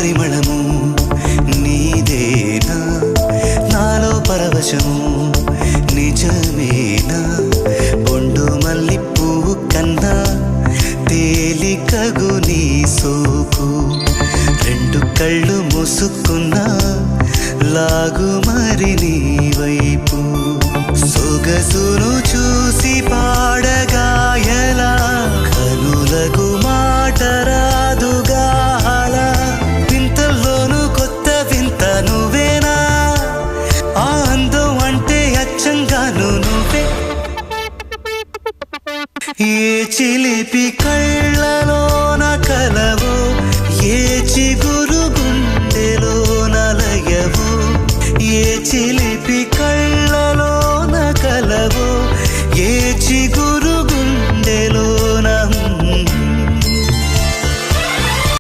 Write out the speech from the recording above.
పరిమళము నీదేనా నాలో పరవశము నిజమేనా బొండు మల్లి పువ్వు కన్నా తేలికగు నీ సోకు రెండు కళ్ళు మూసుకున్నా లాగు మరి నీ వైపు సొగసును చూసి పాడగాయలా కనులకు మాట రాదుగా అలా వింతల్లోనూ కొత్త వింత నువ్వేనా ఆ అందం అంటే అచ్చంగాను నువ్వే ఏ చిలిపి కళ్ళలోన కలవో ఏ చిగురు గుండెలో నలయవో ఏ చిలిపి